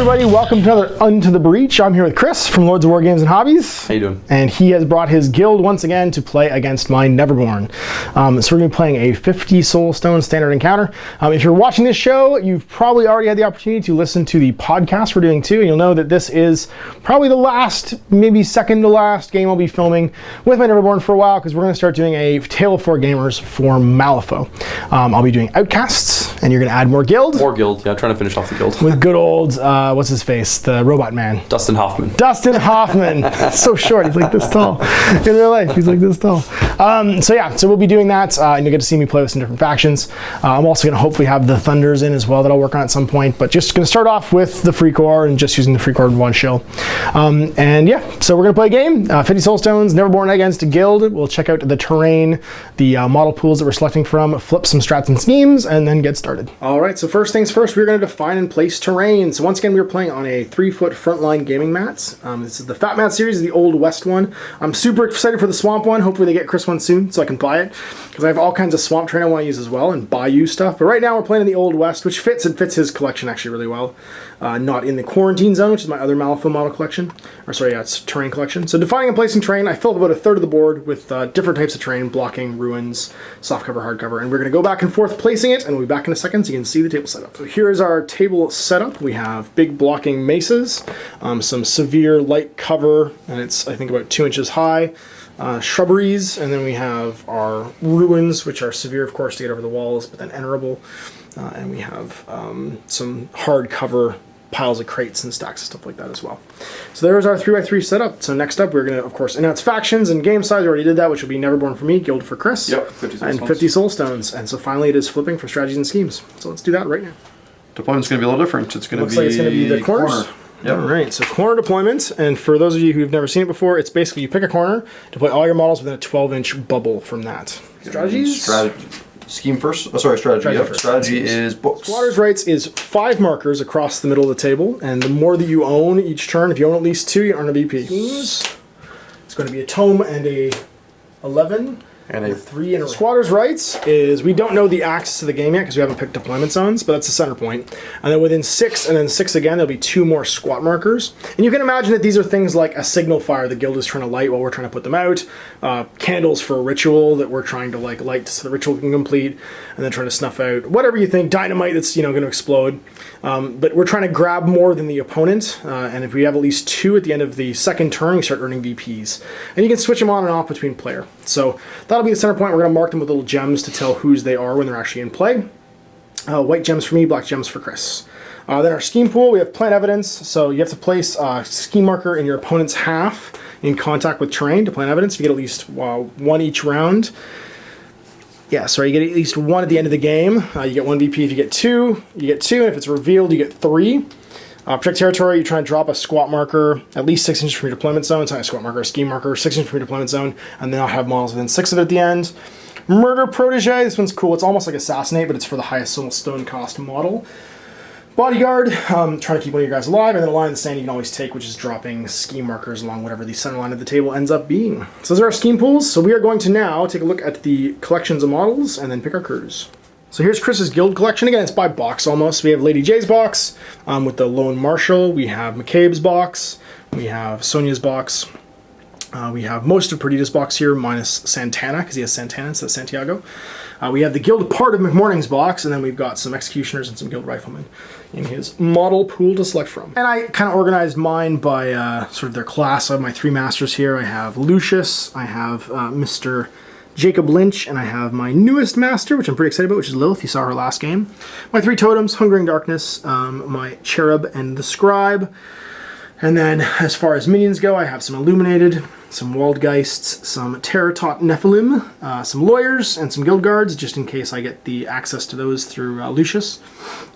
everybody, welcome to another Unto the Breach. I'm here with Chris from Lords of War Games and Hobbies. How you doing? And he has brought his guild once again to play against my Neverborn. So we're going to be playing a 50 Soulstone standard encounter. If you're watching this show, you've probably already had the opportunity to listen to the podcast we're doing too, and you'll know that this is probably the last, maybe second to last game I'll be filming with my Neverborn for a while, because we're going to start doing a Tale of Four Gamers for Malifaux. I'll be doing Outcasts, and you're going to add more guild. More guild, yeah, trying to finish off the guild. With good old, what's his face? The robot man. Dustin Hoffman. Dustin Hoffman. So short, he's like this tall. In real life, he's like this tall. So we'll be doing that, and you'll get to see me play with some different factions. I'm also going to hopefully have the Thunders in as well that I'll work on at some point, but just going to start off with the free core and just using the free core in one shill. So we're going to play a game, 50 Soulstones, Neverborn against a guild. We'll check out the terrain, the model pools that we're selecting from, flip some strats and schemes, and then get started. All right, so first things first, we're going to define and place terrain. So once again, we're playing on a 3-foot frontline gaming mats. This is the Fat Mat series, the Old West one. I'm super excited for the Swamp one. Hopefully they get Chris one soon so I can buy it, because I have all kinds of Swamp terrain I want to use as well, and Bayou stuff. But right now we're playing in the Old West, which fits his collection actually really well. Not in the Quarantine Zone, which is my other Malifaux model collection. It's terrain collection. So defining and placing terrain, I filled about a third of the board with different types of terrain, blocking, ruins, soft cover, hard cover, and we're going to go back and forth placing it, and we'll be back in a second so you can see the table setup. So here is our table setup. We have big blocking mesas, some severe light cover, and it's I think about 2 inches high, shrubberies, and then we have our ruins, which are severe of course to get over the walls, but then enterable, and we have some hard cover piles of crates and stacks and stuff like that as well. So there's our 3x3 setup. So next up, we're going to, of course, announce factions and game size. We already did that, which will be Neverborn for me, Guild for Chris. Yep, 50 Soulstones. And 50 Soulstones. And so finally it is flipping for strategies and schemes. So let's do that right now. Deployment's going to be a little different. It's going to be, like it's going to be the corners. Yep. All right, so corner deployment. And for those of you who've never seen it before, it's basically you pick a corner, deploy all your models within a 12-inch bubble from that. Strategies? Scheme first? Oh, sorry, strategy. Yep. First. Strategy is books. Squatter's Rights is 5 markers across the middle of the table, and the more that you own each turn, if you own at least 2, you earn a BP. It's going to be a tome and a 11. And a 3 and a Squatter's Rights is, we don't know the axis of the game yet because we haven't picked deployment zones, but that's the center point. And then within 6 and then 6 again, there'll be 2 more squat markers. And you can imagine that these are things like a signal fire the guild is trying to light while we're trying to put them out, candles for a ritual that we're trying to light so the ritual can complete, and then trying to snuff out whatever you think, dynamite that's going to explode. But we're trying to grab more than the opponent, and if we have at least 2 at the end of the second turn, we start earning VPs. And you can switch them on and off between player. So that'll be the center point. We're going to mark them with little gems to tell whose they are when they're actually in play. White gems for me, black gems for Chris. Then our scheme pool, we have plant evidence. So you have to place a scheme marker in your opponent's half in contact with terrain to plant evidence. You get at least 1 each round. Yeah, so you get at least 1 at the end of the game. You get 1 VP if you get 2. You get 2, and if it's revealed, you get 3. Protect territory, you try and drop a squat marker at least 6 inches from your deployment zone. So a squat marker, a scheme marker, 6 inches from your deployment zone, and then I'll have models within 6 of it at the end. Murder Protege, this one's cool. It's almost like Assassinate, but it's for the highest Soulstone cost model. Bodyguard, trying to keep one of your guys alive, and then a line in the sand you can always take, which is dropping scheme markers along whatever the center line of the table ends up being. So those are our scheme pools. So we are going to now take a look at the collections of models and then pick our crews. So here's Chris's guild collection. Again, it's by box almost. We have Lady J's box with the Lone Marshal. We have McCabe's box. We have Sonia's box. We have most of Perdita's box here, minus Santana, because he has Santana instead of Santiago. We have the guild part of McMorning's box, and then we've got some Executioners and some Guild Riflemen in his model pool to select from. And I kind of organized mine by sort of their class. I have my 3 masters here. I have Lucius, I have Mr. Jacob Lynch, and I have my newest master, which I'm pretty excited about, which is Lilith. You saw her last game. My 3 totems, Hungering Darkness, my Cherub, and the Scribe. And then, as far as minions go, I have some Illuminated, some Waldgeists, some Terratot Nephilim, some Lawyers, and some Guild Guards, just in case I get the access to those through Lucius.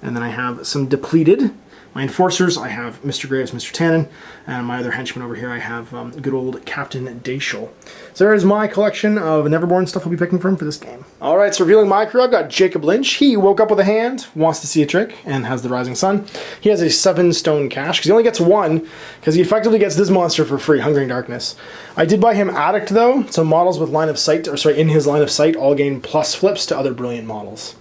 And then I have some Depleted. My Enforcers, I have Mr. Graves, Mr. Tannen, and my other henchman over here, I have good old Captain Dayshul. So there is my collection of Neverborn stuff I'll be picking from for this game. Alright, so revealing my crew, I've got Jacob Lynch. He woke up with a hand, wants to see a trick, and has the Rising Sun. He has a 7-stone cache, because he only gets 1, because he effectively gets this monster for free, Hungering Darkness. I did buy him Addict, though, so models with line of sight, in his line of sight, all gain plus flips to other brilliant models.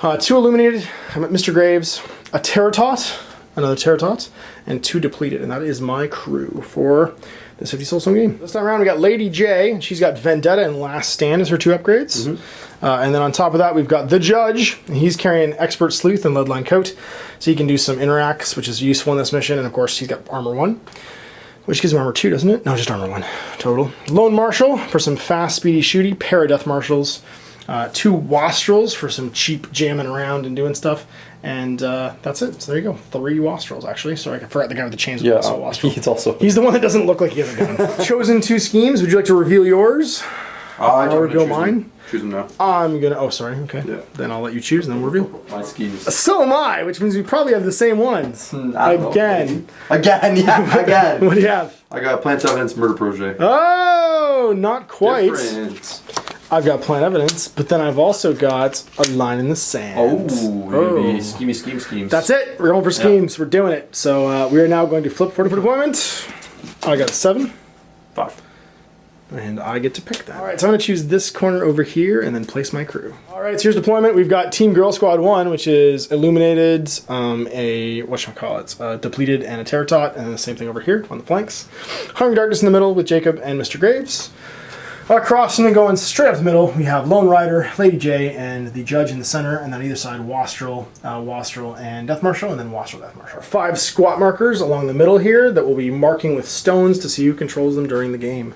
2 Illuminated, I'm at Mr. Graves, a Terratot, another Terratot, and 2 depleted. And that is my crew for this 50 Soulstone game. This time around, we got Lady J, and she's got Vendetta and Last Stand as her 2 upgrades. And then on top of that, we've got the Judge, and he's carrying Expert Sleuth and Leadline Coat, so he can do some interacts, which is useful in this mission. And of course, he's got Armor 1, which gives him Armor 2, doesn't it? No, just Armor 1 total. Lone Marshal for some fast, speedy, shooty. Pair of Death Marshals. 2 Wastrels for some cheap jamming around and doing stuff. And that's it. So there you go. 3 Wastrels, actually. Sorry, I forgot the guy with the chains was also a Wastrel. He's the one that doesn't look like he has a gun. Chosen 2 schemes. Would you like to reveal yours? I'll reveal mine. Choose them now. I'm gonna. Oh, sorry. Okay. Yeah. Then I'll let you choose, and then we'll reveal. My schemes. So am I, which means we probably have the same ones. Again. Again, yeah, again. What do you have? I got Plant Evidence, Murder Protege. Oh, not quite. Different. I've got Plant Evidence, but then I've also got a Line in the Sand. Maybe schemes. That's it. We're going for schemes. We're doing it. So we are now going to flip 40 for deployment. I got 7. 5. And I get to pick that. All right, so I'm going to choose this corner over here and then place my crew. All right, so here's deployment. We've got Team Girl Squad 1, which is Illuminated, a, whatchamacallit, Depleted and a Terratot, and then the same thing over here on the flanks. Hungry Darkness in the middle with Jacob and Mr. Graves. Across and then going straight up the middle, we have Lone Rider, Lady J, and the Judge in the center, and then either side Wastrel, and Death Marshal, and then Wastrel, Death Marshal. 5 squat markers along the middle here that we'll be marking with stones to see who controls them during the game.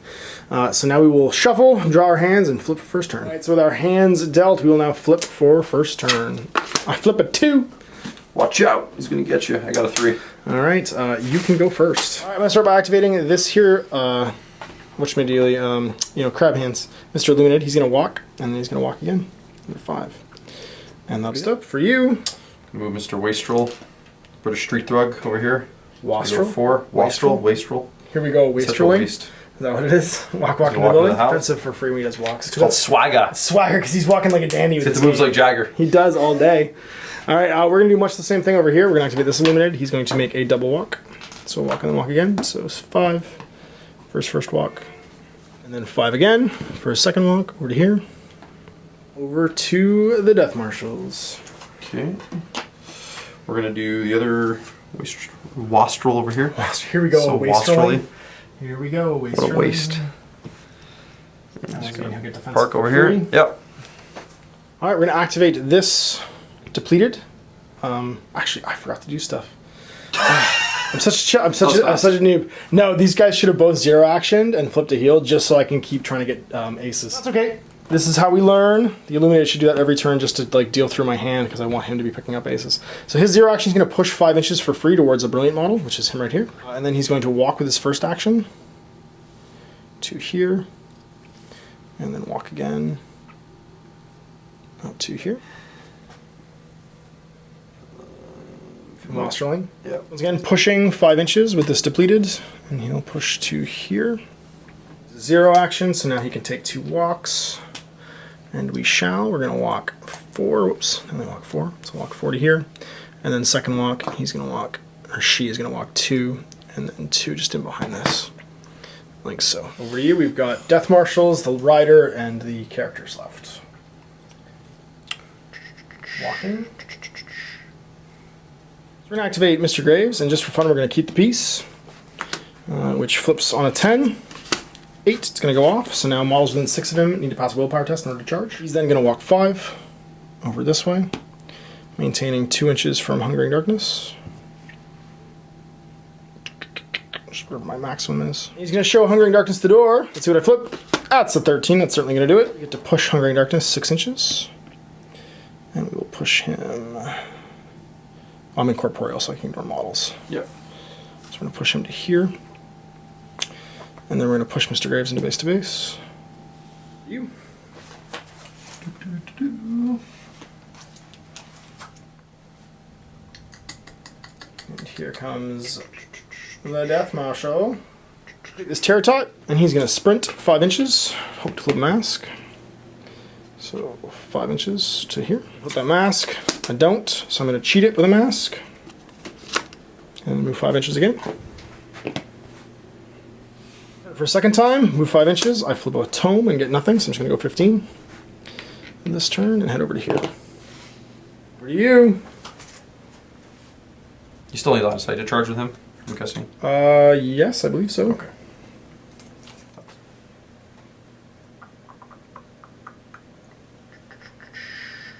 So now we will shuffle, draw our hands, and flip for first turn. All right, so with our hands dealt, we will now flip for first turn. I flip a 2. Watch out, he's gonna get you. I got a 3. All right, you can go first. All right, I'm gonna start by activating this here, crab hands. Mr. Illuminated, he's gonna walk, and then he's gonna walk again. Number 5. And that's up for you. Move Mr. Wastrel, British Street Thug over here. Wastrel? 4. Wastrel. Here we go, Wastrel. Waste. Is that what it is? Walk in the building? Offensive for free when he does walks. It's called swagger. Swagger, because he's walking like a dandy with his moves like Jagger. He does all day. All right, we're going to do much the same thing over here. We're going to activate this Illuminated. He's going to make a double walk. So walk and then walk again. So it's 5 for his first walk. And then 5 again for his second walk. Over to here. Over to the Death Marshals. Okay. We're going to do the other Wastrel over here. Here we go. So Wastrel. Here we go. What a waste. Park over here. Yep. All right, we're going to activate this Depleted. Actually, I forgot to do stuff. I'm such a noob. No, these guys should have both 0 actioned and flipped a heal just so I can keep trying to get aces. That's okay. This is how we learn. The Illuminated should do that every turn just to like deal through my hand because I want him to be picking up aces. So his 0 action is going to push 5 inches for free towards a Brilliant model, which is him right here. And then he's going to walk with his first action to here, and then walk again up to here. Wastrelling. Yeah. Once again, pushing 5 inches with this Depleted, and he'll push to here. 0 action, so now he can take 2 walks. And we shall. We're going to walk 4. Whoops. Only walk 4. So walk 4 to here. And then second walk, he's going to walk, or she is going to walk 2, and then 2 just in behind this. Like so. Over to you, we've got Death Marshals, the Rider, and the characters left. Walking. So we're going to activate Mr. Graves, and just for fun, we're going to keep the piece, which flips on a 10. 8, it's going to go off, so now models within 6 of him need to pass a willpower test in order to charge. He's then going to walk 5 over this way, maintaining 2 inches from Hungering Darkness. Just where my maximum is. He's going to show Hungering Darkness the door. Let's see what I flip. That's a 13, that's certainly going to do it. We get to push Hungering Darkness 6 inches. And we will push him... I'm incorporeal, so I can ignore models. Yep. So we're going to push him to here. And then we're going to push Mr. Graves into base to base. You. And here comes the Death Marshal. This Terratot, and he's going to sprint 5 inches. Hope to flip mask. So 5 inches to here. Flip that mask. I don't, so I'm going to cheat it with a mask. And move 5 inches again. For a second time, move 5 inches. I flip a tome and get nothing, so I'm just going to go 15 in this turn and head over to here. Over to you. You still need line of sight to charge with him, I'm guessing. Yes, I believe so. Okay.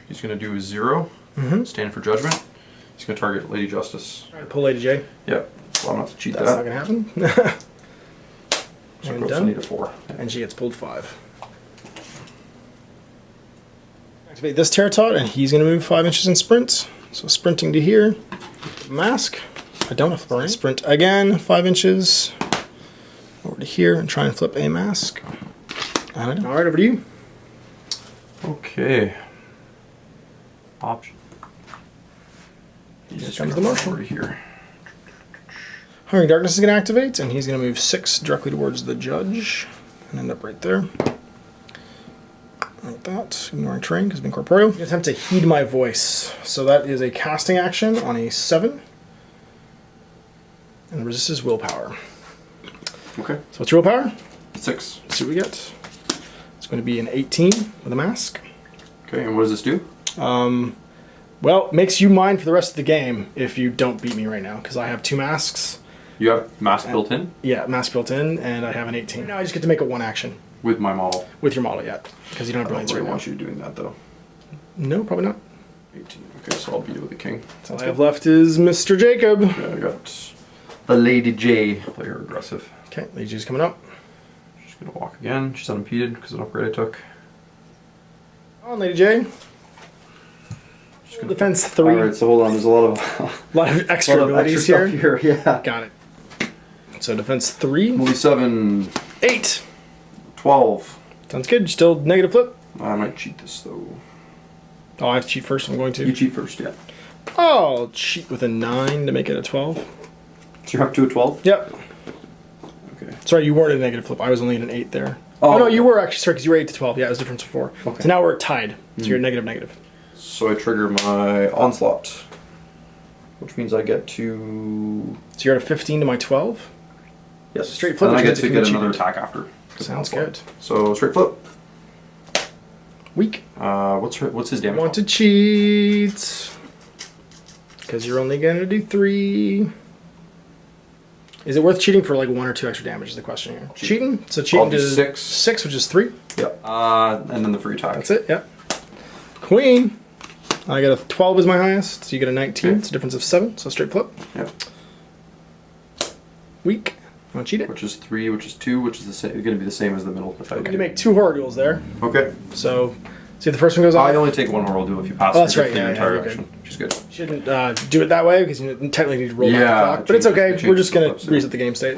He's going to do a 0. Stand for judgment. He's going to target Lady Justice. All right, pull Lady J. Yep. So I'm going to have to cheat That's that. not going to happen. So And I done. need a 4. And she gets pulled 5. Activate this Terratot, and he's going to move 5 inches in sprint. So sprinting to here. Mask. I don't have to flip. Sprint again, 5 inches. Over to here and try and flip a mask. All right, over to you. Okay. Option. Here comes the Marshal. Over here. Hungry Darkness is going to activate, and he's going to move 6 directly towards the judge and end up right there. Like that. Ignoring terrain because it's been corporeal. Attempt to heed my voice. So that is a casting action on a 7. And resist is willpower. Okay. So what's your willpower? 6. Let's see what we get. It's going to be an 18 with a mask. Okay, and what does this do? Well, makes you mine for the rest of the game if you don't beat me right now, because I have 2 masks. You have mask built in? Yeah, mask built in, and I have an 18. Now I just get to make it 1 action. With my model. With your model, yeah. Because you don't have brilliance I right don't now. want you doing that, though. No, probably not. 18. Okay, so I'll beat it with the king. So all I have left is Mr. Jacob. Okay, I got the Lady J. Play her aggressive. Okay, Lady J's coming up. She's going to walk again. She's unimpeded because of an upgrade I took. On, Lady J. Defense 3. Alright, so hold on, there's a lot of extra abilities here. stuff here, yeah. Got it. So defense 3. Only 7. 8. 12. Sounds good. Still negative flip. I might cheat this, though. Oh, I have to cheat first. I'm going to. You cheat first, yeah. Oh, I'll cheat with a 9 to make it a 12. So you're up to a 12? Yep. Okay. Sorry, you weren't at a negative flip. I was only at an 8 there. Oh, Oh, no, okay. you were actually, sorry, because you were 8 to 12. Yeah, it was difference before. Okay. So now we're tied. So you're negative. So I trigger my onslaught, which means I get to... So you're at a 15 to my 12. Yes. Straight flip, And I which get means to it can get be another cheated. attack after. Sounds good. So straight flip. Weak. What's his damage? Want to cheat. Because you're only going to do 3. Is it worth cheating for like 1 or 2 extra damage is the question here. Cheating? So cheating I'll do to 6. 6, which is 3. Yep. And then the free attack. That's it, yep. Queen. I got a 12 as my highest, so you get a 19. Okay. It's a difference of 7, so straight flip. Yep. Weak. Want to cheat it? Which is 3, which is 2, which is the same. Going to be the same as the middle attack. You make 2 horror duels there. Okay. So, see if the first one goes off. I only take 1 horror duel if you pass Oh, that's through right, the yeah, entire you're good. action, which is good. Shouldn't do it that way because you technically need to roll back Yeah, the clock. But it's change- okay. change We're just the going flips, to yeah. reset the game state.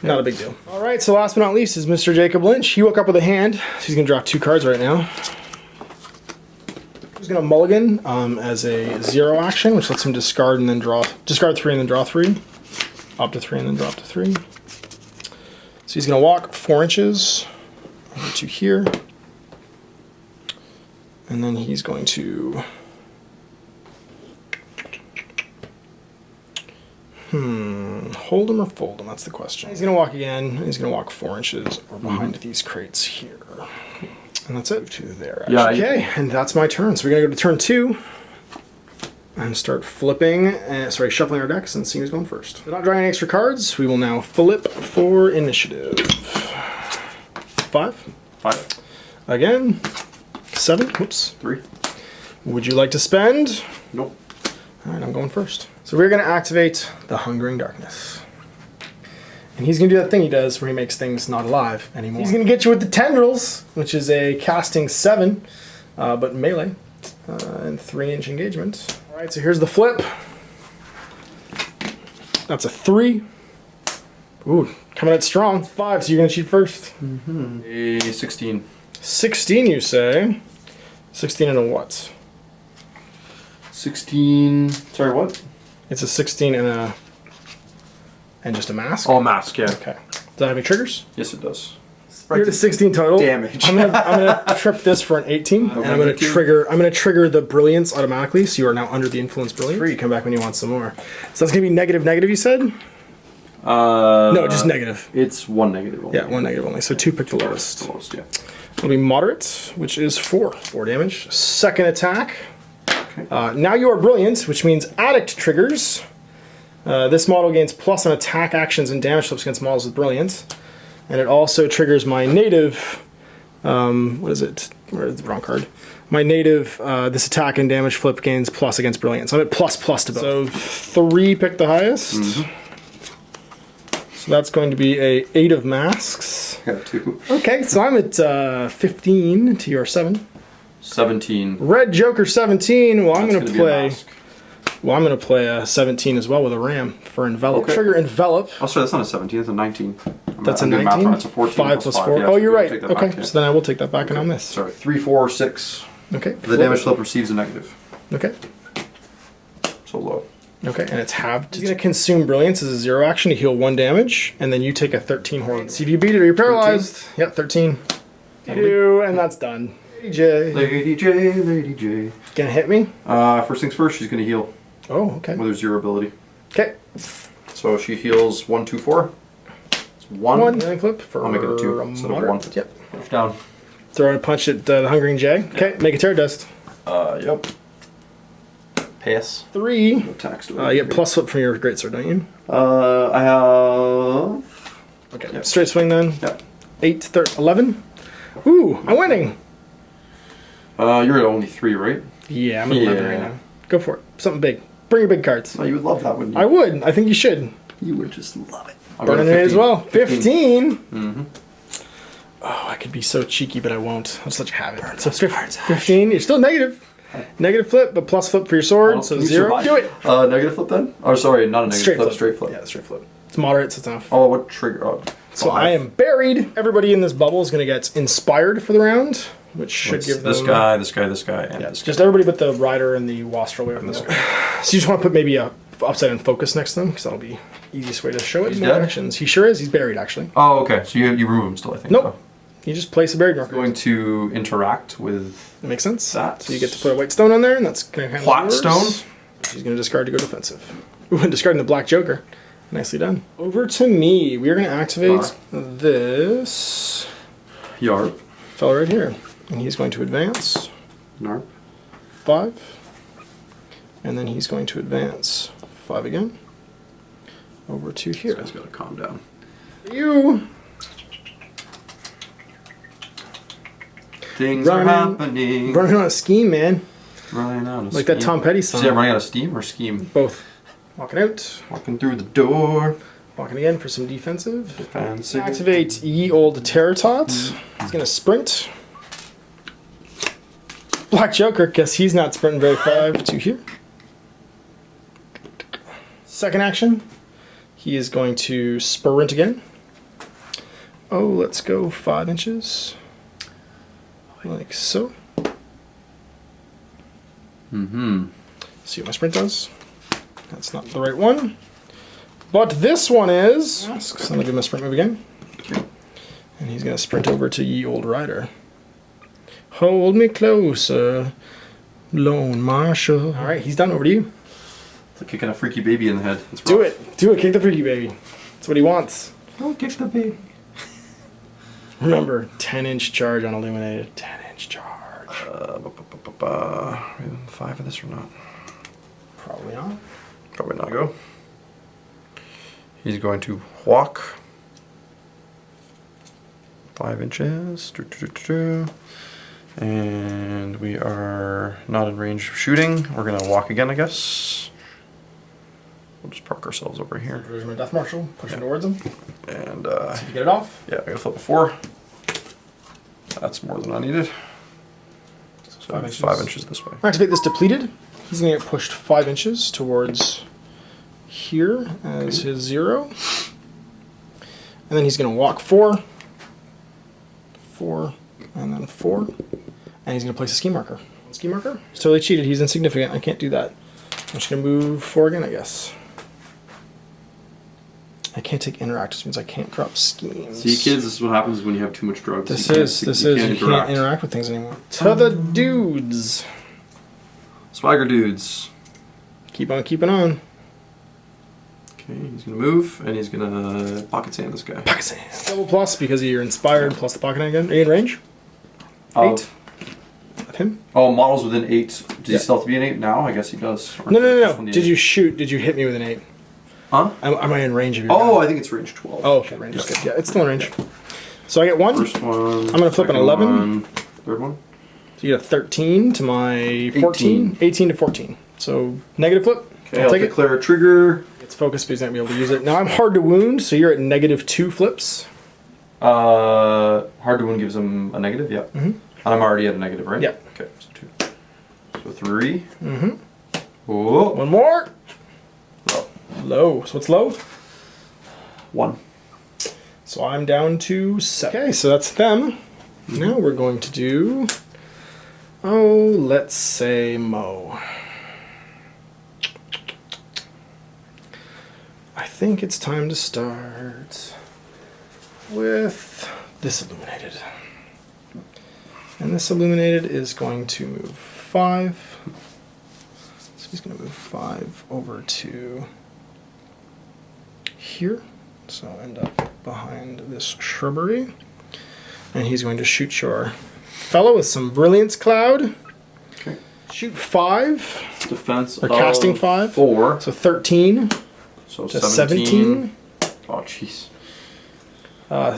Not a big deal. All right, so last but not least is Mr. Jacob Lynch. He woke up with a hand. So he's going to draw 2 cards right now. He's going to mulligan as a 0 action, which lets him discard and then draw. Discard 3 and then draw 3. Up to 3 and then drop to 3. So he's going to walk 4 inches over to here. And then he's going to... hold him or fold him? That's the question. He's going to walk again. He's going to walk 4 inches or behind these crates here. And that's it. To there. Yeah, Okay, and that's my turn. So we're going to go to turn 2 and start flipping, shuffling our decks and seeing who's going first. We're not drawing any extra cards. We will now flip for initiative. 5. 5. Again. 7. Whoops. 3. Would you like to spend? Nope. All right, I'm going first. So we're going to activate the Hungering Darkness. And he's going to do that thing he does where he makes things not alive anymore. He's going to get you with the Tendrils, which is a casting 7, but melee, and 3-inch engagement. All right, so here's the flip. That's a 3. Ooh, coming out strong. 5, so you're going to cheat first. A 16. 16, you say? 16 and a what? 16. Sorry, what? It's a 16 and just a mask? Oh, mask, yeah. Okay. Does that have any triggers? Yes, it does. You're at a 16 total. Damage. I'm gonna trip this for an 18, and I'm gonna trigger the brilliance automatically. So you are now under the influence brilliance. Free. Come back when you want some more. So that's gonna be negative. You said? No, just negative. It's 1 negative only. Yeah, 1 negative only. So 2 pick the lowest. The lowest, yeah. It'll be moderate, which is 4. 4 damage. Second attack. Okay. Now you are brilliant, which means addict triggers. This model gains plus on attack actions and damage flips against models with brilliance. And it also triggers my native, what is it? Where's the wrong card? My native, this attack and damage flip gains plus against brilliance. I'm at plus to both. So 3 pick the highest. Mm-hmm. So that's going to be a 8 of masks. I got 2. Okay, so I'm at 15 to your 7. 17. Red Joker 17. Well, I'm That's going to gonna be a play. mask. Well, I'm going to play a 17 as well with a ram for envelop. Okay. Trigger envelop. Oh, sorry, that's not a 17. That's a 19. That's a I'm doing math 19. wrong. It's a 14. 5 plus plus 4. Yeah, Oh, so you're we'll right. take that Okay, back, yeah. so then I will take that back and I'll miss. Sorry, 3, 4, 6. Okay. The damage flip receives a negative. Okay. So low. Okay, and it's halved. He's going to consume brilliance as a 0 action to heal 1 damage, and then you take a 13 horn. See if you beat it or you're paralyzed. Yep, 13. You do, and that's done. Lady J. Lady J, Lady J. Gonna hit me? First things first, she's gonna heal Oh, okay. with her 0 ability. Okay. So she heals 1, 2, 4. It's 1. 1 healing flip for I'll make it a 2 instead of 1. Yep. Push down. Throwing a punch at the Hungering J. Okay, make a terror dust. Yep. Pass. 3. Attacks. You get plus flip from your greatsword, don't you? I have... Okay. Yep. Straight swing then. Yep. 8, 11. Ooh, I'm winning. You're at only 3, right? Yeah, I'm at 11 right now. Go for it. Something big. Bring your big cards. Oh, you would love that, wouldn't you? I would. I think you should. You would just love it. I'll go to Burning it as well. 15. Mm-hmm. Oh, I could be so cheeky, but I won't. I'll just let you have it. So 15. You're still negative. Negative flip, but plus flip for your sword. Well, So can you 0. survive? Do it. Negative flip then? Oh, sorry, not a negative Straight flip. flip. Straight flip. Yeah, straight flip. It's moderate, so it's enough. Oh, what trigger? Oh, So 5. I am buried. Everybody in this bubble is going to get inspired for the round, which should It's give them... this guy, this guy, this guy, and Yeah, this guy. just everybody but the rider and the wastrel. And this So you just want to put maybe a upside down focus next to them, because that'll be easiest way to show it. He's No dead? actions. He sure is. He's buried, actually. Oh, okay. So you remove him still, I think. Nope. You just place a buried marker. Going to interact with That makes sense. that. So you get to put a white stone on there, and that's going to handle White yours. stone? He's going to discard to go defensive. Ooh, and discarding the Black Joker. Nicely done. Over to me. We are going to activate this Yarp. fellow right here. And he's going to advance Narp. 5. And then he's going to advance 5 again. Over to here. This guy's got to calm down. You. Things are happening. Running on a scheme, man. Running out of Like steam. that Tom Petty song. Is that running out of steam or scheme? Both. Walking out. Walking through the door. Walking again for some defensive. Fancy. Activate Ye Old Terratot. He's going to sprint. Black Joker, guess he's not sprinting very far to here. Second action. He is going to sprint again. Oh, let's go 5 inches. Like so. Mm-hmm. See what my sprint does. That's not the right one. But this one is. So I'm going to give him a sprint move again. And he's going to sprint over to Ye Old Rider. Hold me closer, Lone Marshal. All right, he's done. Over to you. It's like kicking a freaky baby in the head. It's Do rough. it. Do it. Kick the freaky baby. That's what he wants. Don't kick the baby. Remember, 10-inch charge on Illuminated. 10-inch charge. 5 of this or not? Probably not. Probably not. Go. He's going to walk 5 inches. And we are not in range of shooting. We're going to walk again, I guess. We'll just park ourselves over here. There's my Death Marshal. Pushing towards him. And, See if you get it off. yeah, I got to flip a 4. That's more than I needed. So 5 inches. 5 inches this way. Activate this depleted. He's going to get pushed 5 inches towards here as his 0. And then he's going to walk 4. 4. And then 4. And he's going to place a ski marker. Ski marker? He's totally cheated. He's insignificant. I can't do that. I'm just going to move 4 again, I guess. I can't take interact, which means I can't drop schemes. See, kids, this is what happens when you have too much drugs. This You is. You can't interact with things anymore. To the dudes. Swagger dudes. Keep on keeping on. Okay, he's gonna move and he's gonna pocket sand this guy. Pocket sand. Double plus because you're inspired plus the pocket hand again. Are you in range? 8. Of him? Oh, models within 8. Does Yeah. he still have to be an 8 now? I guess he does. Or No. just when the Did 8? you shoot? Did you hit me with an 8? Huh? Am I in range of you? Oh, I think it's range 12. Oh, okay, range is good. Yeah, it's still in range. So I get 1. First one. I'm gonna flip an second 11. one, third one. So you get a 13 to my 14. 18 to 14. So negative flip. Okay, I'll take it. declare a trigger. It's focused, but he's not gonna be able to use it. Now I'm hard to wound, so you're at -2 flips. Hard to wound gives him a negative, yeah. Mhm. And I'm already at a negative, right? Yeah. Okay, so 2. So 3. Mm-hmm. Oh, One more. low. Low. So what's low? 1. So I'm down to 7. Okay, so that's them. Now we're going to do, let's say Mo. I think it's time to start with this illuminated. And this illuminated is going to move 5. So he's going to move 5 over to here. So I'll end up behind this shrubbery. And he's going to shoot your fellow with some Brilliance Cloud. Okay. Shoot 5. Defense Or casting 5. 4. So 13 So to 17. 17. Oh, jeez.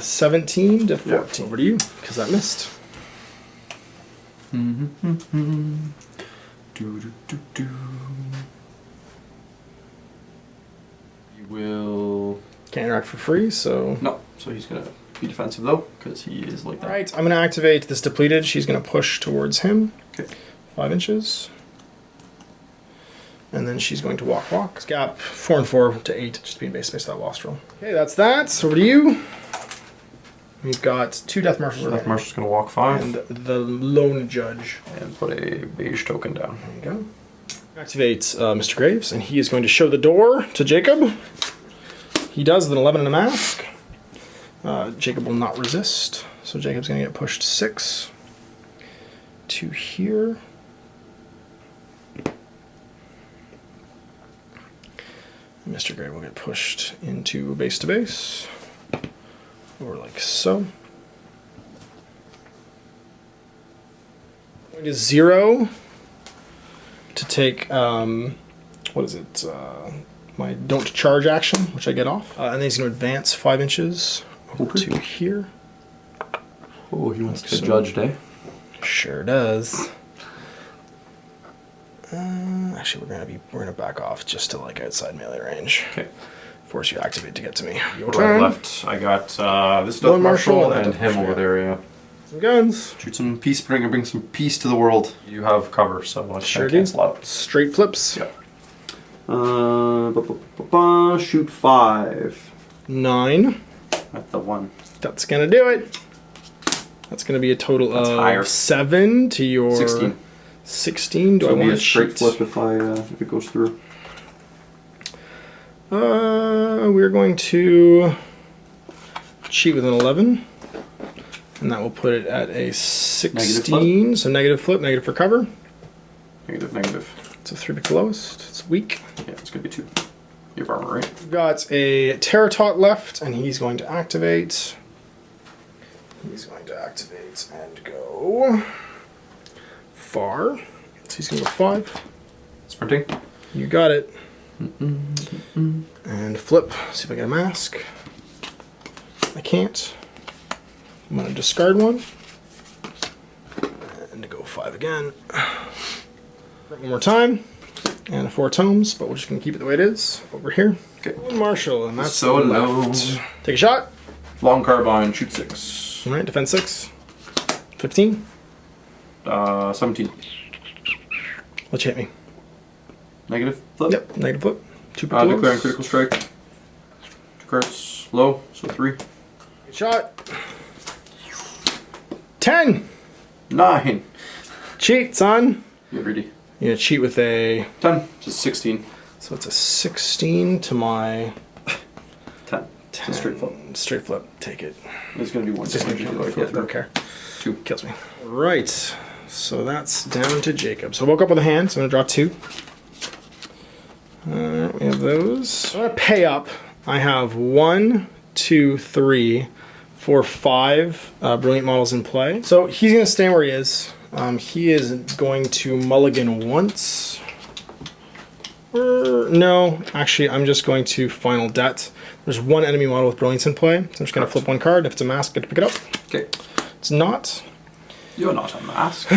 17 to Yeah. 14. Over to you, because that missed. Do. You will... Can't interact for free, so... No, so he's going to be defensive though, because he is like that. Alright, I'm going to activate this depleted. She's going to push towards him. Okay. 5 inches. And then she's going to walk. Gap 4 and 4 to 8, just being base that lost roll. Okay, that's that. Over to you. We've got 2 Death Marshals. So Death remaining. Marshal's going to walk 5. And the lone judge. And put a beige token down. There you go. Activate Mr. Graves, and he is going to show the door to Jacob. He does with an 11 and a mask. Jacob will not resist, so Jacob's going to get pushed 6 to here. Mr. Grave will get pushed into base to base, or like so. Going to 0 to take, what is it? My don't charge action, which I get off. And then he's going to advance 5 inches over to here. Oh, he wants to So- judge day. Sure does. Actually, we're gonna back off just to like outside melee range. Okay. Force you to activate to get to me. Your Right, turn. left. I got this Lone Death Marshal Marshal and and Death him Marshal, over there, yeah. Some guns. Shoot some peace, bring some peace to the world. You have cover, so I Sure can't do. cancel out. Straight flips. Yeah. Shoot 5 9. at the 1. That's gonna do it. That's gonna be a total That's of higher. 7 to your 16. 16. Do So I it'll be want a to straight cheat? flip if it goes through. We're going to cheat with an 11. And that will put it at a 16. So negative flip, negative for cover. Negative. So 3 pick the lowest. It's weak. Yeah, it's gonna be 2. You have armor, right? We've got a Terratot left, and he's going to activate. He's going to activate and go far. So he's going to go 5. Sprinting. You got it. And flip. See if I get a mask. I can't. I'm going to discard 1. And go 5 again. One more time. And 4 tomes, but we're just going to keep it the way it is over here. Okay. One Marshall, and that's So left. low. Take a shot. Long carbine, shoot 6. All right, defense 6. 15. 17. Let you hit me. Negative flip. Yep, negative flip. 2 pick Declaring lows. critical strike. 2 cards low, so 3. Good shot. 10. 9. Cheat, son. You're greedy. You're gonna cheat with a. 10. Just 16. So it's a 16 to my 10. 10. It's a straight flip. Straight flip. Take it. It's gonna do 1 Just damage. gonna if kill you me. go Yeah, don't care. 2. Kills me. Right. So that's down to Jacob. So I woke up with a hand, so I'm gonna draw 2. We have those. I'm gonna pay up. I have 1, 2, 3, 4, 5 brilliant models in play. So he's gonna stay where he is. He is going to mulligan once. No, actually, I'm just going to final det. There's one enemy model with brilliance in play, so I'm just going to flip one card. If it's a mask, get to pick it up. Okay. It's not. You're not a mask.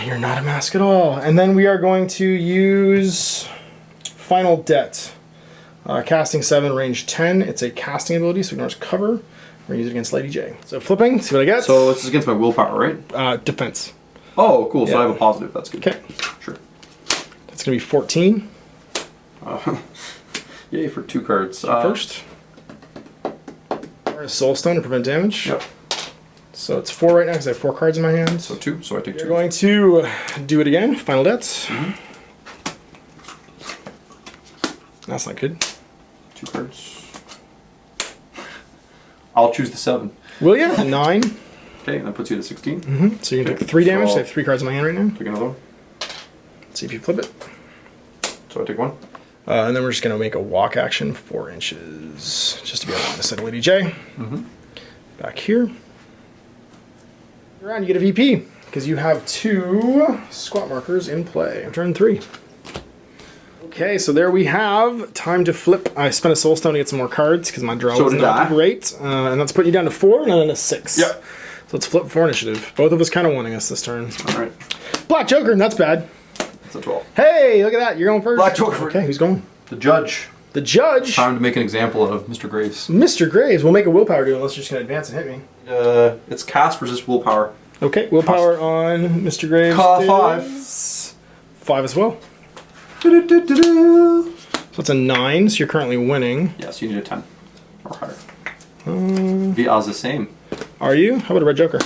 You're not a mask at all. And then we are going to use final det. Casting 7, range 10. It's a casting ability, so ignores cover. We're going to use it against Lady J. So flipping, see what I get. So this is against my willpower, right? Defense. Oh, cool. So Yeah. I have a positive. That's good. Okay. Sure. That's going to be 14. Yay for 2 cards. First. Soul Stone to prevent damage. Yep. So it's 4 right now because I have 4 cards in my hand. So 2. So I take 2. You're going to do it again. Final det. That's not good. 2 cards. I'll choose the 7. Will you? 9. Okay, and that puts you at 16. So you can Okay. take 3 damage. So- I have 3 cards in my hand right now. Take another one. See if you flip it. So I take 1. And then we're just going to make a walk action 4 inches. Just to be on the side of Lady J. Back here. Around, you get a VP. Because you have 2 squat markers in play. Turn 3. Okay, so there we have. Time to flip. I spent a soul stone to get some more cards because my draw So was did not I. great. And that's putting you down to 4 and then to 6. Yep. So let's flip 4 initiative. Both of us kind of wanting us this turn. Alright. Black Joker, that's bad. That's a 12. Hey, look at that. You're going first. Black Joker. Okay, who's going? The judge. The judge. Time to make an example of Mr. Graves. Mr. Graves. We'll make a willpower do unless you're just going to advance and hit me. It's cast versus willpower. Okay, willpower on Mr. Graves. Five. is 5 as well. Do-do-do-do-do. So it's a 9, so you're currently winning. Yes, you need a 10 or higher. We are the same. Are you? How about a red Joker?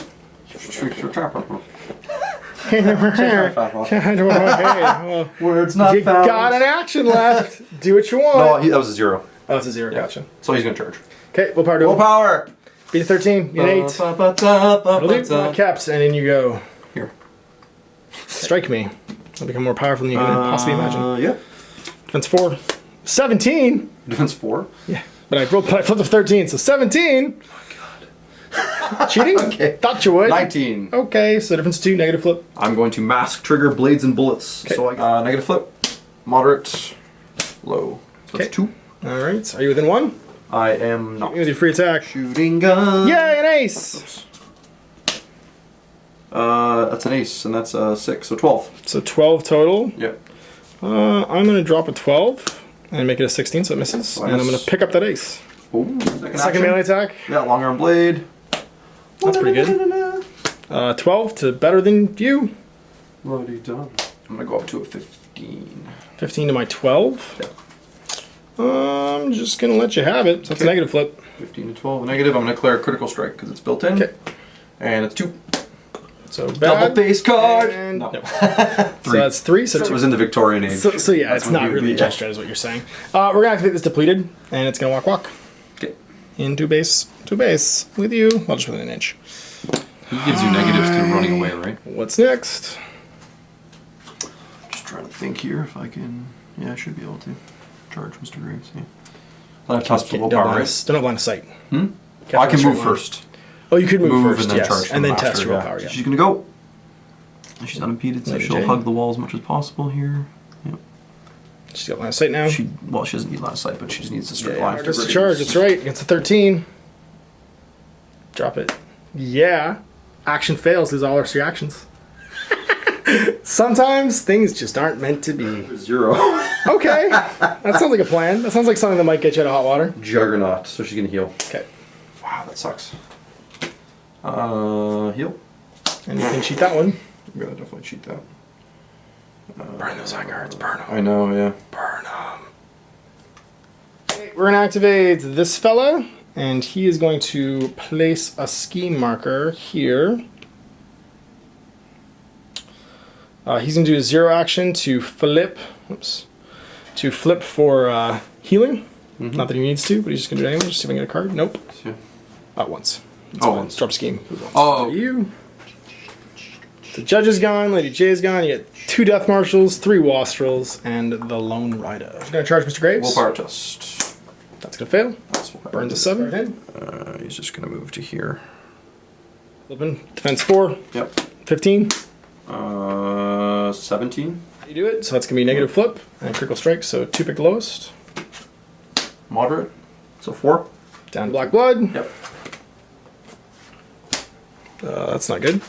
Words not You got an action left. Do what you want. No, that was a 0. Oh, it's a 0. Gotcha. So he's gonna charge. Okay, willpower do it. Willpower. Beat a 13. Beat an 8. It'll do. Not caps, and in you go. Here. Strike me. I'll become more powerful than you can possibly imagine. Yeah. Defense 4. 17. Defense 4. Yeah. But I flipped a 13, so 17. Cheating? Okay. Thought you would. 19. Okay, so difference 2, negative flip. I'm going to mask trigger blades and bullets. Okay. So I negative flip, moderate, low. So Okay. it's 2. Alright, are you within 1? I am not. With your free attack. Shooting gun. Yay, an ace! Oops. That's an ace, and that's a 6, so 12. So 12 total. Yep. I'm going to drop a 12 and make it a 16 so it misses. And I'm going to pick up that ace. Ooh, Second melee attack. Yeah, long arm blade. That's pretty good. 12 to better than you. What have you done? I'm going to go up to a 15. 15 to my 12. I'm just going to let you have it. So that's a negative flip. 15 to 12 negative. I'm going to declare a critical strike because it's built in. Okay. And it's 2. So bad. Double base card. And No. no. So that's 3. So, It was in the Victorian age. so yeah, That's it's when not we really beat just strat is what you're saying. We're going to activate this depleted, and it's going to walk. Okay. Into base to base with you. Well, just within an inch. He gives you negatives to running away, right? What's next? Just trying to think here if I can. Yeah, I should be able to charge Mr. Graves. Yeah. I have plus Don't willpower, have right? don't have line of sight. Oh, I can move first. Oh, you could move first, and then yes. charge. And then from test after, your willpower, So yeah. she's gonna go. She's unimpeded, so Lady she'll J. hug the wall as much as possible here. Yep. She's got line of sight now. She doesn't need line of sight, but she just needs to strip Yeah, lines. just to charge, that's right. Against a 13. Drop it. Yeah. Action fails, lose all our reactions. Sometimes things just aren't meant to be. 0. Okay. That sounds like a plan. That sounds like something that might get you out of hot water. Juggernaut, so she's gonna heal. Okay. Wow, that sucks. Heal. And you can cheat that one. I'm gonna definitely cheat that. Burn those high cards. Burn them. I know, yeah. Burn them. Okay, we're going to activate this fella. And he is going to place a scheme marker here. He's going to do a 0 action to flip. Oops. To flip for healing. Not that he needs to, but he's just going to do it anyway. Just see if I can get a card. Nope. Yeah. Once. Once. Drop scheme. Oh. You. The judge is gone. Lady J is gone. You get 2 death marshals, 3 wastrels, and the lone rider. He's going to charge Mr. Graves. Willpower test. That's going to fail. That's willpower. Burns a 7. He's just gonna move to here. Flipping. Defense 4. Yep. 15. 17. You do it, so that's gonna be negative flip and critical strike. So 2 pick the lowest. Moderate. So 4. Down to black blood. Yep. That's not good.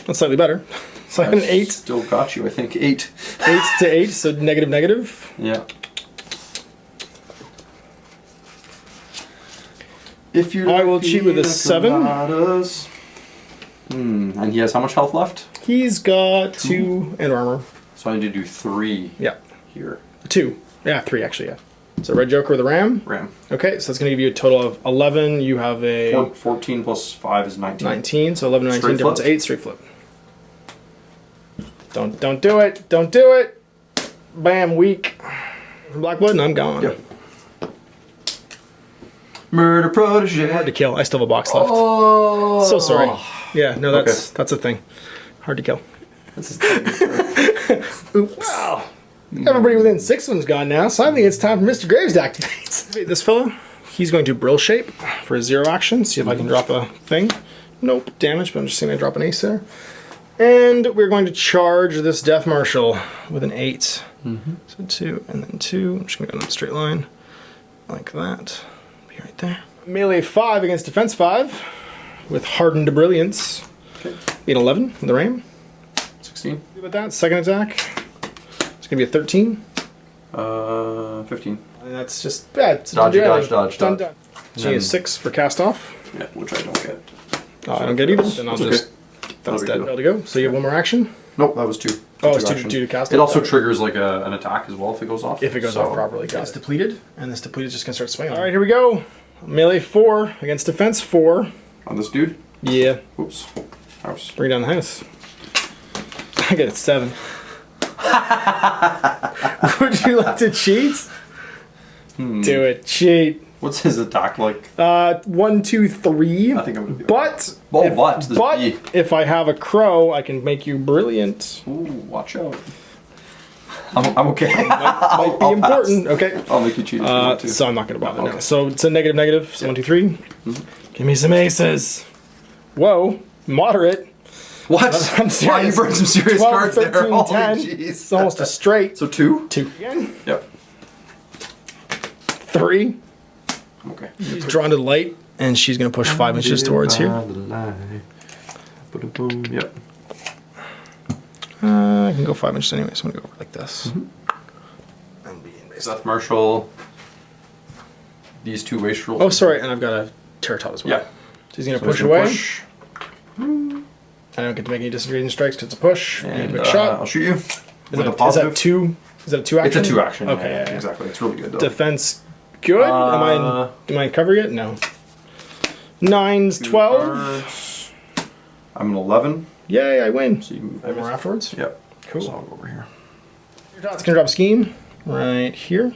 That's slightly better. So I had an 8. Still got you, I think. 8. 8 to 8, so negative negative. Yeah. If you I will cheat with a 7. And he has how much health left? He's got 2 and armor. So I need to do 3 Yeah. here. 2. Yeah, 3 actually, yeah. So red joker with a ram. Ram. Okay, so that's going to give you a total of 11. You have a 14 plus 5 is 19. 19, so 11 and 19, Straight difference flip? 8, straight flip. Don't do it. Don't do it. Bam, weak. From black blood, and I'm gone. Yep. Murder protege. Hard to kill. I still have a box left. Oh. So sorry. Yeah, no, that's a thing. Hard to kill. This is Oops. Wow. Everybody within 6 of them's gone now, so I think it's time for Mr. Graves to activate. This fella, he's going to Brill Shape for a 0 action. See if I can drop a thing. Nope, damage, but I'm just going to drop an ace there. And we're going to charge this Death Marshal with an 8. So 2 and then 2. I'm just going to go in a straight line like that. Be right there. Melee 5 against Defense 5 with Hardened Brilliance. Okay. Being 11 with the ram. 16. About that, second attack. It's going to be a 13. 15. And that's just bad. It's Dodge, done. dodge, dodge, Done, dodge. done. So you have 6 for cast off. Yeah, which I don't get. Oh, I don't get either. Then I'll That's just. okay. That's No dead. big Fail to go. So you have 1 more action. Nope, that was 2. Oh, it's action. due to cast It off? also triggers like an attack as well if it goes off. If it goes off properly. It's depleted, and this depleted is just going to start swinging. All right, here we go. Melee 4 against defense 4. On this dude? Yeah. Oops. House. Bring down the house. I get it 7. Would you like to cheat? Do it. Cheat. What's his attack like? 1, 2, 3. I think I'm gonna be But Oh, if, but there's but B. if I have a crow, I can make you brilliant. Ooh, watch out. I'm okay. Might be important. Okay. I'll make you cheat if you want to. So I'm not going to bother now. Okay. So it's a negative negative. So 1, 2, 3. Give me some aces. Whoa. Moderate. What? I'm serious. Wow, you burned some serious 12, cards 13, there. 10. Holy jeez. It's almost a straight. So 2? 2 again. Yep. 3. Okay. She's drawn to the light, and she's going to push 5 inches towards here. Boom. Yep. I can go 5 inches anyway, so I'm going to go over like this. And be in base. Death Marshal. These 2 waste rolls. Oh, sorry, and I've got a Terratot as well. Yeah. So he's going to So push he's gonna away. push. I don't get to make any disengaging strikes because it's a push. And And a big shot. I'll shoot you. Is With a that positive. 2? Is that a 2 action? It's a 2 action. Okay, Yeah, yeah. exactly. It's really good though. Defense good? Am I in cover yet? No. 9's 12. Cards. I'm an 11. Yay, I win. So you move More afterwards? Yep. Cool. So I'll go over here. Your dot's gonna drop scheme right here.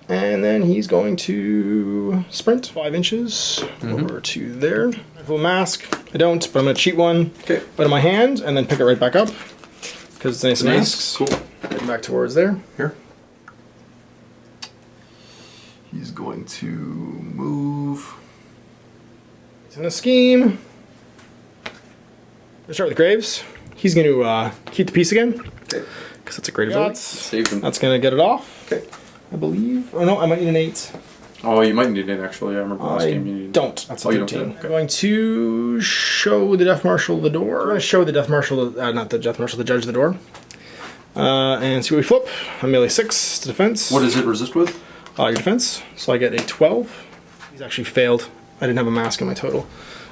And then he's going to sprint 5 inches over to there. Full mask. I don't, but I'm gonna cheat one. Okay. Put it in my hand and then pick it right back up. Because it's nice and masks. Cool. Heading back towards there. Here. He's going to move. It's in the scheme. Let's start with Graves. He's going to keep the piece again. Okay. Because that's a great ability. Saved him. That's going to get it off. Okay. I believe. Oh no, I might need an 8. Oh, you might need it actually. I remember last I game you needed. don't. That's a Oh, you don't 13. get it. Going to show the Death Marshal the door. We're going to show the Death Marshal, not the Death Marshal, the Judge the door. And see what we flip. A melee 6 to defense. What does it resist with? Your defense. So I get a 12. He's actually failed. I didn't have a mask in my total.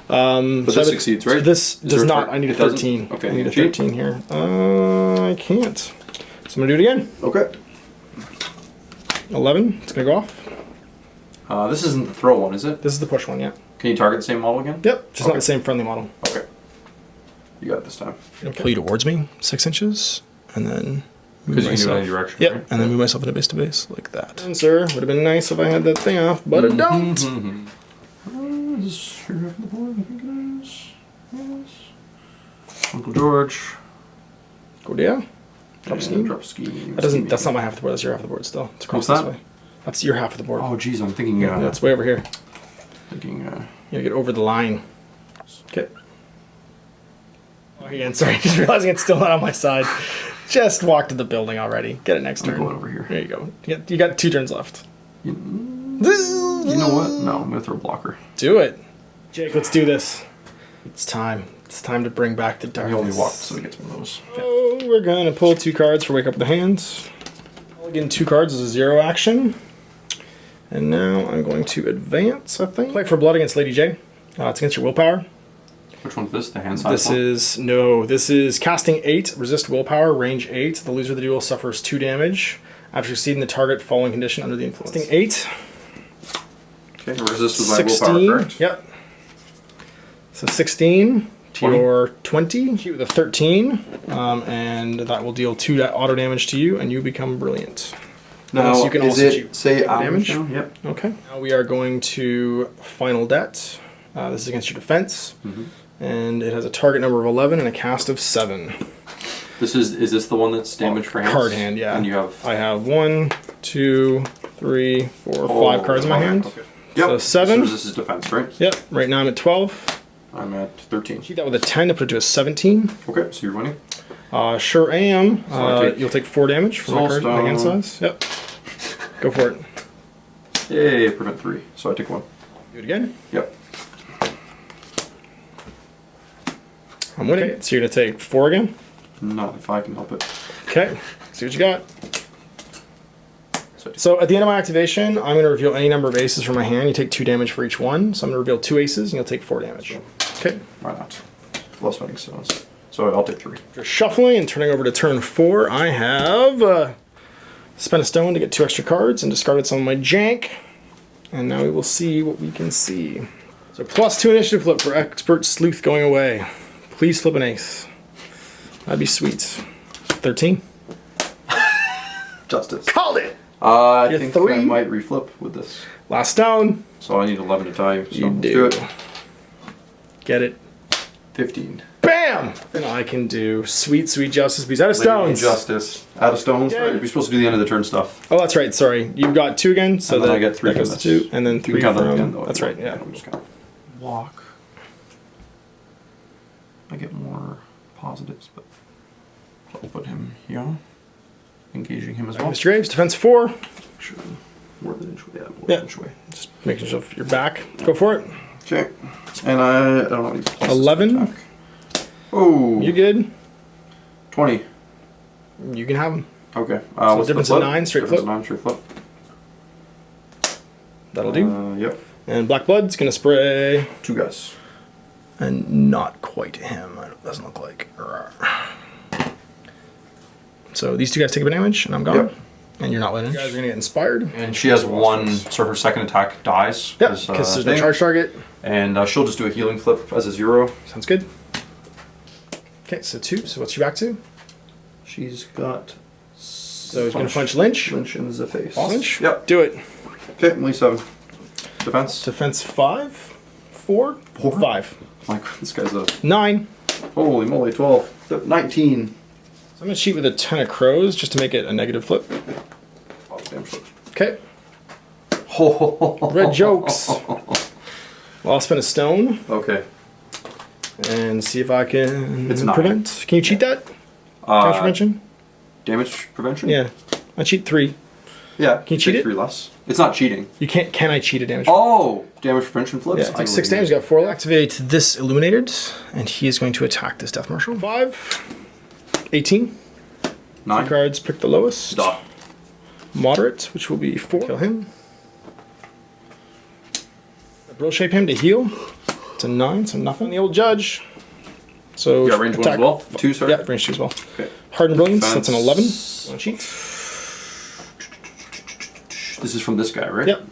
But so this succeeds, right? So this Is does there a not. chart? I need a It doesn't? 13. Okay, I need a cheat? 13 here. I can't. So I'm going to do it again. Okay. 11. It's going to go off. This isn't the throw one, is it? This is the push one, yeah. Can you target the same model again? Yep. Just not Okay. the same friendly model. Okay. You got it this time. I'm going to pull you towards me 6 inches. And then move Because you can do it myself. any direction, Yep. right? And then move myself into base to base like that. And sir, would have been nice if I had that thing off, but I don't. Is this your half of the board? I think it is. Yes. Uncle George. Cordia. Drop And scheme. Drop scheme. That doesn't. That's not my half of the board. That's your half of the board still. It's across What's this that? way. That's your half of the board. Oh, geez, I'm thinking. Yeah, that's way over here. Thinking. You gotta get over the line. Okay. Again, sorry, just realizing it's still not on my side. Just walked to the building already. Get it next I'm turn. going over here. There you go. You got 2 turns left. You know what? No, I'm gonna throw a blocker. Do it. Jake, let's do this. It's time. It's time to bring back the He darkness. only walked, so he gets one of those. Oh, we're gonna pull 2 cards for Wake Up the Hands. Again, 2 cards is a 0 action. And now I'm going to advance, I think. Play for blood against Lady J. It's against your willpower. Which one's this? The hand size This is casting 8, resist willpower, range 8. The loser of the duel suffers 2 damage after succeeding the target following condition under the influence. Casting 8. Okay, resist with my 16. willpower, correct? Yep. So 16 to 20. your 20. Shoot with a 13, and that will deal 2 auto damage to you, and you become brilliant. Now, So you can is also it, shoot say, damage? damage? Yep. Okay. Now we are going to Final Debt. This is against your defense, and it has a target number of 11 and a cast of 7. Is this the one that's damage for hands? Card hand, yeah. And you have... I have 1, 2, 3, 4, 5 cards in my hand. Okay. Yep. So 7. So this is defense, right? Yep. Right now I'm at 12. I'm at 13. Cheat that with a 10 to put it to a 17. Okay, so you're winning. Sure am. So You'll take 4 damage from my card in my hand size. Yep. Go for it. Yay, prevent 3. So I take 1. Do it again. Yep. I'm winning. Okay. So you're going to take 4 again. Not if I can help it. Okay. See what you got. So I take So at the end of my activation, I'm going to reveal any number of aces from my hand. You take 2 damage for each one. So I'm going to reveal 2 aces, and you'll take 4 damage. Okay. Why not? Less fighting stones. So I'll take 3. After shuffling and turning over to turn 4, I have spent a stone to get 2 extra cards and discarded some of my jank. And now we will see what we can see. So +2 initiative flip for Expert Sleuth going away. Please flip an ace. That'd be sweet. 13. Justice. Called it! I You're think 3. I might reflip with this. Last stone. So I need 11 to tie you. So You let's do. do it. Get it. 15. Bam! And I can do sweet, sweet justice because out of Lady stones. Justice. Out of stones? Yay. Right. You're supposed to do the end of the turn stuff. Oh, that's right. Sorry. You've got 2 again, so And then that I get 3 that from goes this. to 2, and then You 3 can count that from... again, though. That's right, yeah. I'm just gonna walk. I get more positives, but I'll put him here. Engaging him as well. Mr. Graves, defense 4. Actually, more than inch away. Yeah, more Yeah. than inch away. Just making yourself your back. Go for it. Okay. And I don't know any pluses to 11. attack. Oh. You good? 20. You can have them. Okay. So What's difference the of flip? 9, straight Difference flip. of 9, straight flip. That'll do. Yep. And Black Blood's gonna spray. 2 guys. And not quite him. It doesn't look like. So these 2 guys take a bit of damage, and I'm gone. Yep. And you're not winning. You guys are gonna get inspired. And she has 1, so her second attack dies. Yep, because there's no thing. charge target. And she'll just do a healing flip as a 0. Sounds good. Okay, so 2. So what's she back to? She's got. So he's gonna punch Lynch. Lynch in the face. Lynch? Yep. Do it. Okay, only 7. Defense. Defense 5, 4, 4? 5, My God, this guy's a. 9. Holy moly, 12. 19. So I'm gonna cheat with a 10 of crows just to make it a negative flip. Oh, damn flip. Okay. Red jokes. Well, I'll spend a stone Okay. and see if I can It's 9. prevent. Can you cheat that? Damage prevention? Damage prevention? Yeah. I cheat 3. Yeah. Can you cheat take it? 3 less. It's not cheating. You can't. Can I cheat a damage? Oh! Damage prevention flips? Yeah, it's like 6 damage. You got 4 left. Activate this illuminated, and he is going to attack this Death Marshal. 5. 18. 9. Cards, pick the lowest. Stop. Moderate, which will be 4. Kill him. Brill shape him to heal. It's a 9, so nothing. The old judge. So You got range 1 as well? 2, sorry? Yeah, range 2 as well. Okay. Hardened Brilliance, Defense. that's an 11. Want to cheat? This is from this guy, right? Yep.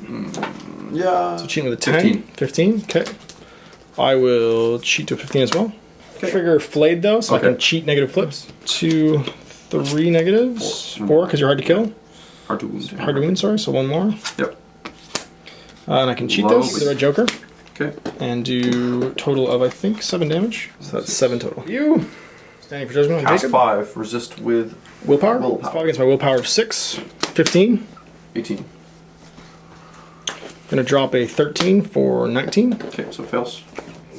Yeah. So cheating with a 10. 15. Okay. I will cheat to a 15 as well. Okay. Trigger flayed though, so I Okay. can cheat negative flips. 2, 3 negatives. 4 because you're hard to kill. Hard to wound. Hard to wound, sorry, so 1 more. Yep. And I can cheat Low, this, but- the Red Joker, Okay. and do a total of, I think, 7 damage. So that's 7 total. You! Standing for judgment on Cast Jacob. 5. Resist with Willpower? Willpower. It's 5 against my willpower of 6. 15. 18. Gonna drop a 13 for 19. Okay, so it fails.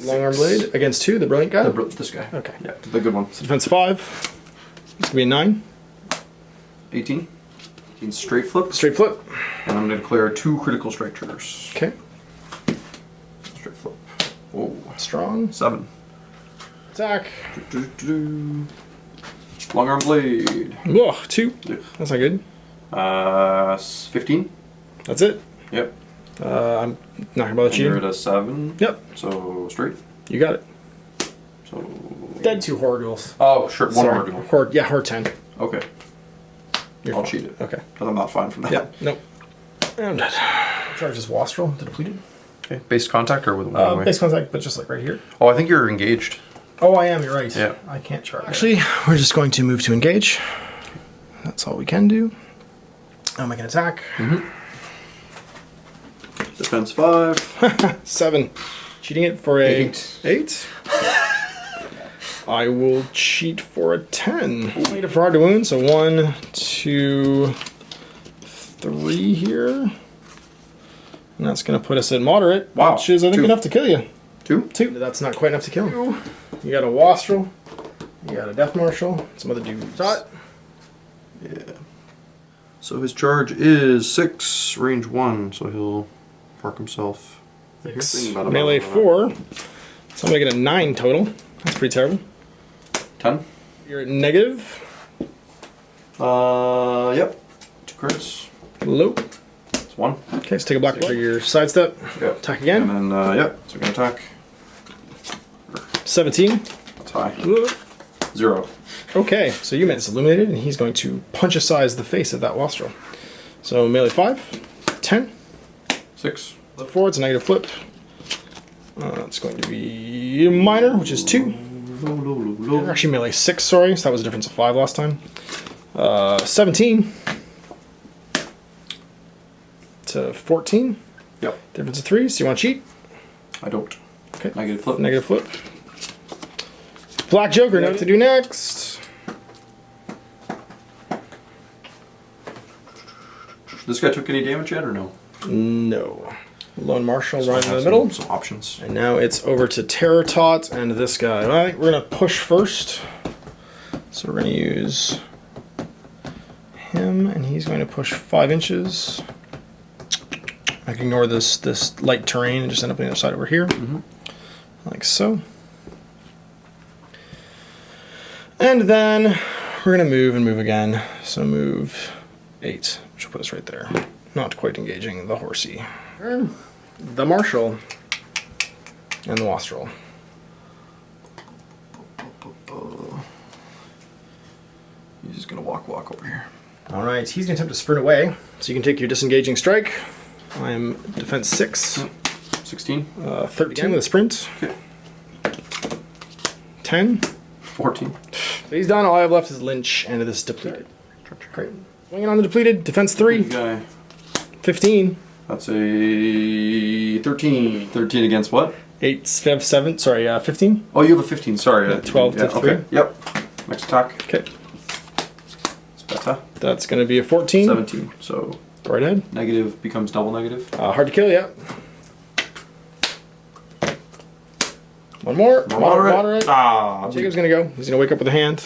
Long arm blade against 2, the brilliant guy? This guy. Okay. Yeah, the good one. So defense 5. It's going to be a 9. 18. 18 straight flip. Straight flip. And I'm going to declare 2 critical strike triggers. Okay. Straight flip. Whoa. Strong. 7. Attack. Long arm blade. Whoa, 2. Yeah. That's not good. 15. That's it. Yep. I'm not going to bother And you're cheating. at a 7. Yep. So straight. You got it. So. Dead 2 horror duels. Oh, sure. One Sorry. more duel. Horde, yeah, horde 10. Okay. You're I'll fine. cheat it. Okay. Because I'm not fine from that. Yeah, nope. And I'm dead. Charge this Wastrel to depleted. Okay. Base contact or with one away? Base contact, but just like right here. Oh, I think you're engaged. Oh, I am, you're right. Yeah. I can't charge. Actually, we're just going to move to engage. That's all we can do. I'll make an attack. Defense 5. 7. Cheating it for a 8. 8. I will cheat for a 10. Need it for hard to wound, so 1, 2, 3 here. And that's going to put us at moderate, Wow. which is, I think, 2. enough to kill you. 2. 2. That's not quite enough to kill you. You got a Wastrel, you got a Death Marshal, some other dudes. Dot. Yeah. So his charge is 6, range 1, so he'll park himself. Melee 4. So I'm going to get a 9 total. That's pretty terrible. 10. You're at negative. Yep. 2 crits. Low. It's 1. Okay, let's take a block for your sidestep. Yep. Attack again. And then, yep, so we can attack. 17. That's high. Whoa. 0. Okay, so you made this illuminated, and he's going to punch-size the face of that Wastrel. So melee 5, 10. 6. Flip 4, it's a negative flip. It's going to be minor, which is 2. Actually, melee 6, sorry, so that was a difference of 5 last time. 17 to 14. Yep. Difference of 3, so you want to cheat? I don't. Okay. Negative flip. Negative flip. Black Joker, know what to do next. This guy took any damage yet or no? No. Lone Marshal So I right in have the middle. Some options. And now it's over to Terror Tot and this guy. Well, I think we're going to push first. So we're going to use him, and he's going to push 5 inches. I can ignore this light terrain and just end up on the other side over here. Like so. And then we're going to move and move again. So move 8, which will put us right there. Not quite engaging the horsey. The Marshal and the Wastrel. He's just gonna walk over here. Alright, he's going to attempt to sprint away. So you can take your disengaging strike. I am defense 6. 16. 13 with a sprint. Okay. 10. 14. So he's done. All I have left is Lynch and this depleted. Great. Swinging on the depleted. Defense 3. Good guy. 15. That's a 13. 13 against what? 8, 7. Sorry, 15. Oh, you have a 15. Sorry. Yeah, 12 to 3. Okay. Yep. Next attack. Okay. It's better. That's going to be a 14. 17. So Go right ahead. negative becomes double negative. Hard to kill, yeah. One more. Moderate. Ah. Jacob's going to go. He's going to wake up with a hand.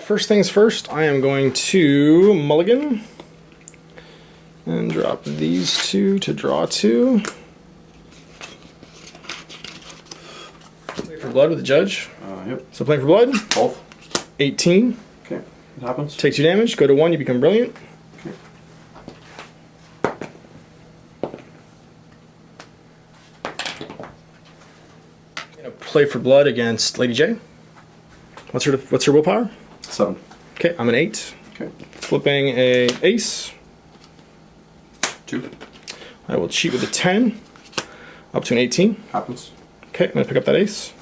First things first, I am going to mulligan. And drop these 2 to draw 2. Play for blood with the judge. Yep. So playing for blood. Both. 18. Okay. It happens. Take 2 damage. Go to 1, you become brilliant. Okay. Play for blood against Lady J. What's her willpower? 7. Okay, I'm an 8. Okay. Flipping a ace. 2. I will cheat with a 10. Up to an 18. Happens. Okay, I'm going to pick up that ace.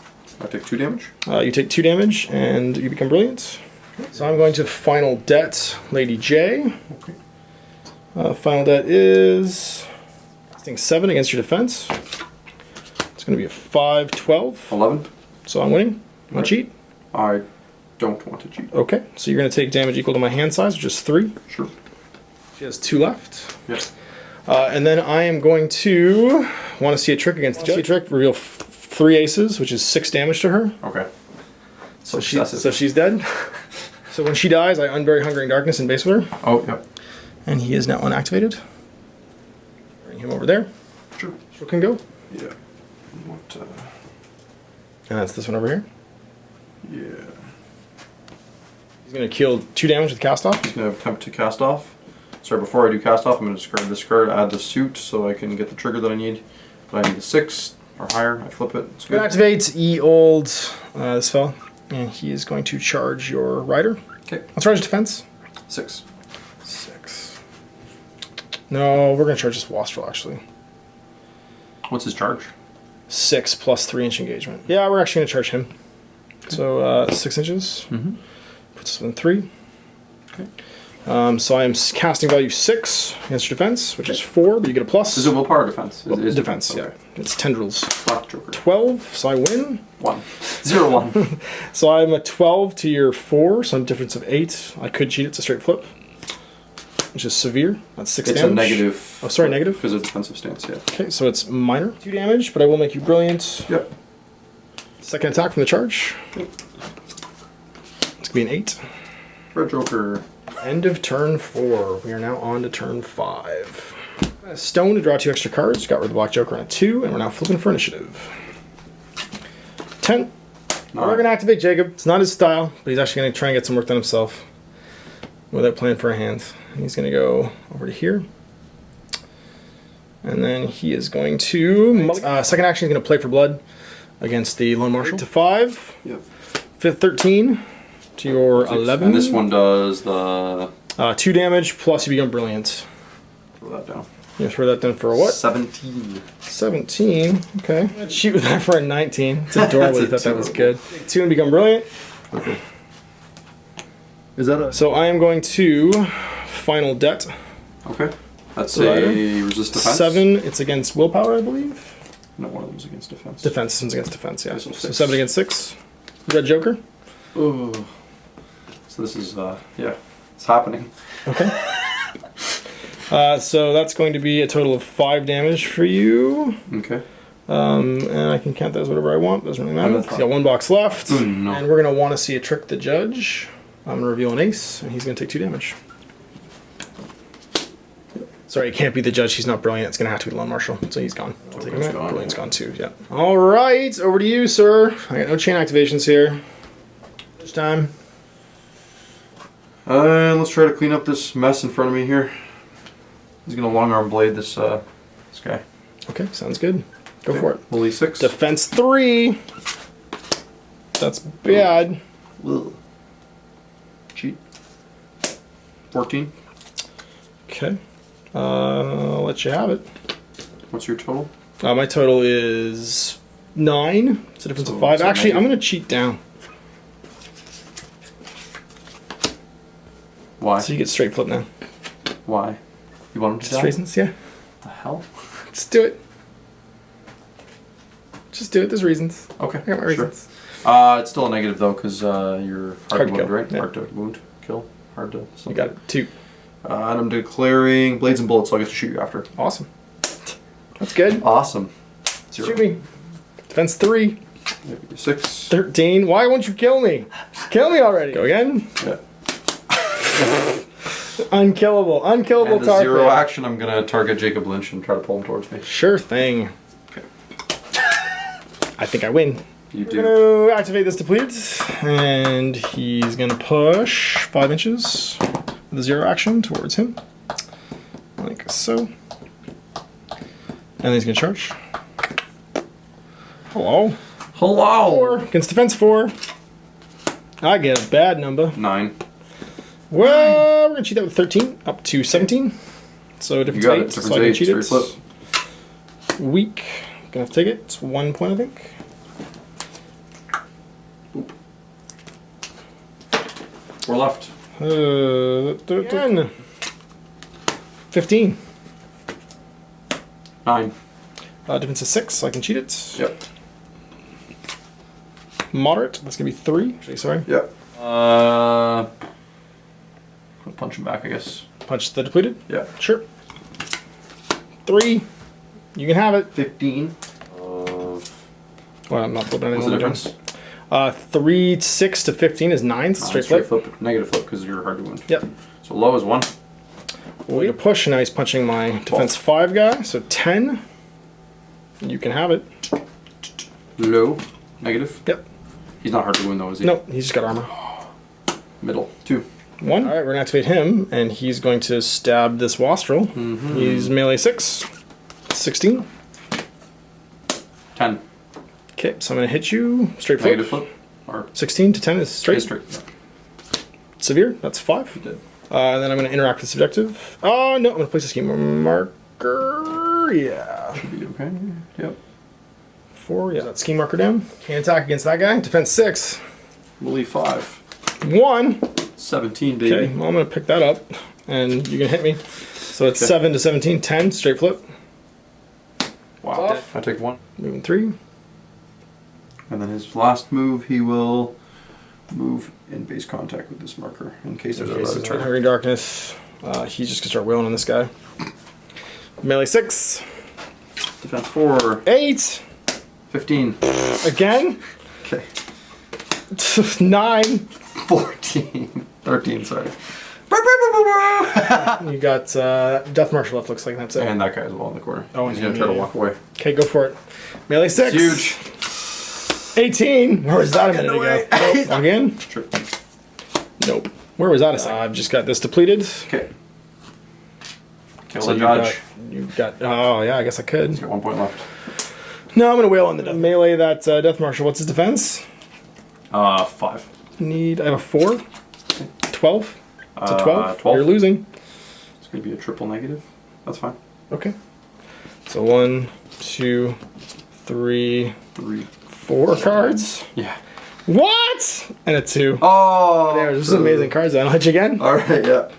I take 2 damage. You take 2 damage and you become brilliant. So I'm going to final debt Lady J. Okay. Final debt is I think 7 against your defense. It's going to be a 5, 12. 11. So I'm winning. You want to cheat? I don't want to cheat. Okay, so you're going to take damage equal to my hand size, which is 3. Sure. She has 2 left. Yes. And then I am going to want to see a trick against the judge. Reveal 3 aces, which is 6 damage to her. Okay. So she's dead. So when she dies, I unbury Hungering Darkness in base with her. Oh, yep. And he is now unactivated. Bring him over there. Sure. So can go. Yeah. What, And that's this one over here. yeah. He's going to kill 2 damage with cast off. He's going to attempt to cast off. Sorry, before I do cast off, I'm going to discard this card, add the suit so I can get the trigger that I need. But I need a 6 or higher. I flip it. It's good. Activate E-Old this spell. And he is going to charge your rider. Okay. I'll charge defense. 6. 6. No, we're going to charge this Wastrel, actually. What's his charge? 6 plus 3-inch engagement. Yeah, we're actually going to charge him. Okay. So 6 inches. Mm-hmm. Puts us in 3. Okay. So I am casting value 6 against your defense, which is 4, but you get a plus. Is it willpower or defense? Is defense, yeah. Okay. It's tendrils. Black Joker. 12, so I win. 1. 0, 1. So I'm a 12 to your 4, so I'm a difference of 8. I could cheat it to straight flip, which is severe. That's 6 It's damage. a negative. Oh, sorry, negative? Because of defensive stance, yeah. Okay, so it's minor. 2 damage, but I will make you brilliant. Yep. Second attack from the charge. Yep. It's going to be an 8. Red Joker. End of turn 4. We are now on to turn 5. A stone to draw 2 extra cards. Got rid of the Black Joker on a 2, and we're now flipping for initiative. 10. We're going to activate Jacob. It's not his style, but he's actually going to try and get some work done himself without playing for a hand. And he's going to go over to here. And then he is going to... second action, he's going to play for blood against the Lone Marshal. To 5. Yep. 5th, 13. To your 11. And this one does the... 2 damage, plus you become brilliant. Throw that down. You throw that down for a what? 17. 17. Okay. I'd shoot with that for a 19. It's adorable. I thought that was good. 2 and become brilliant. Okay. Is that a... So I am going to final debt. Okay. That's Rider. a resist defense. 7. It's against willpower, I believe. No, one of them is against defense. Defense. This one's against defense. Yeah. So So 6. 7 against 6. Red Joker. Oh. So this is, yeah, it's happening. Okay. So that's going to be a total of 5 damage for you. Okay. And I can count that as whatever I want. Doesn't really matter. that's He's got 1 box left. No. And we're going to want to see a trick the judge. I'm going to reveal an ace, and he's going to take 2 damage. Sorry, it can't be the judge. He's not brilliant. It's going to have to be the Lone Marshal. So he's gone. I'll take him out. Gone. Brilliant's gone too, yeah. All right, over to you, sir. I got no chain activations here. This time. Let's try to clean up this mess in front of me here. He's gonna long arm blade this guy. Okay, sounds good. Go for it. Holy 6. Defense 3. That's bad. Ugh. Cheat. 14. Okay. I'll let you have it. What's your total? My total is 9. It's a difference of 5. so Actually, negative. I'm going to cheat down. Why? So you get straight flip now. Why? You want him to Just die? reasons, yeah. The hell? Just do it. Just do it. There's reasons. Okay. I got my sure. reasons. It's still a negative though, because you're hard Hard to to wound, kill, right? yeah. Hard to wound, kill, hard to. You Something. got it. 2. And I'm declaring blades and bullets, so I get to shoot you after. Awesome. That's good. Awesome. 0. Shoot me. Defense 3. Maybe 6. 13. Why won't you kill me? Just kill me already. Go again. Yeah. Unkillable. Unkillable And the target. 0 action, I'm gonna target Jacob Lynch and try to pull him towards me. Sure thing. Okay. I think I win. You We're do. going to activate this depleted, and he's going to push 5 inches with a 0 action towards him, like so. And then he's going to charge. Hello. Hello. 4 against defense 4. I get a bad number. 9. Well, we're going to cheat that with 13 up to 17. So You difference got 8. it. So Difference I can 8. cheat Straight it. flip. Weak. Gonna have to take it. It's 1 point, I think. Oop. 4 left. 10. 15. 9. Defense is 6, so I can cheat it. Yep. Moderate. That's gonna be 3. Actually, sorry. Yep. I'll punch him back, I guess. Punch the depleted. Yeah. Sure. 3. You can have it. 15. Well, I'm not flipping What's the anything. difference? 3, 6 to 15 is 9. It's a straight flip. Negative flip because you're hard to win. Yep. So low is 1. Way to push. Now he's punching my defense 5 guy. So 10. You can have it. Low. Negative. Yep. He's not hard to win though, is he? Nope. He's just got armor. Middle. 2. 1. All right, we're gonna activate him, and he's going to stab this Wastrel. He's melee 6. 16. 10. Okay, so I'm gonna hit you. Straight flip. Negative flip. Or 16 to 10 is straight. straight. Yeah. Severe. That's 5. You did. And then I'm going to interact with subjective. Oh, no, I'm going to place a scheme marker. Yeah. Should be okay. Yep. 4, yeah. That scheme marker down. Can't attack against that guy. Defense 6. Melee 5. 1. 17, baby. Okay, well, I'm going to pick that up, and you can hit me. So it's 7 to 17, 10, straight flip. Wow. Off. I take 1. Moving 3. And then his last move, he will move in base contact with this marker in case there's Okay, so a Hungry Darkness. He's just going to start wailing on this guy. Melee 6. Defense 4. 8. 15. Again. Okay. 9. 14. 13, sorry. You got Death Marshal left, looks like that's it. And that guy as well in the corner. Oh, he's and going to try to yeah. walk away. Okay, go for it. Melee 6. Huge. 18. Where was that a minute ago? Nope. Again? Sure. Nope. Where was that a second? I've just got this depleted. Okay. Kill So the judge. you've got. Oh, yeah, I guess I could. He's got 1 point left. No, I'm going to wail on the melee that Death Marshal. What's his defense? 5. I have a 4. 12. It's a 12. 12. You're losing. It's going to be a triple negative. That's fine. Okay. So 1, 2, 3, 3. 4 cards. Yeah. What? And a 2. Oh! There's some amazing cards. I'll hit you again. Alright, yeah.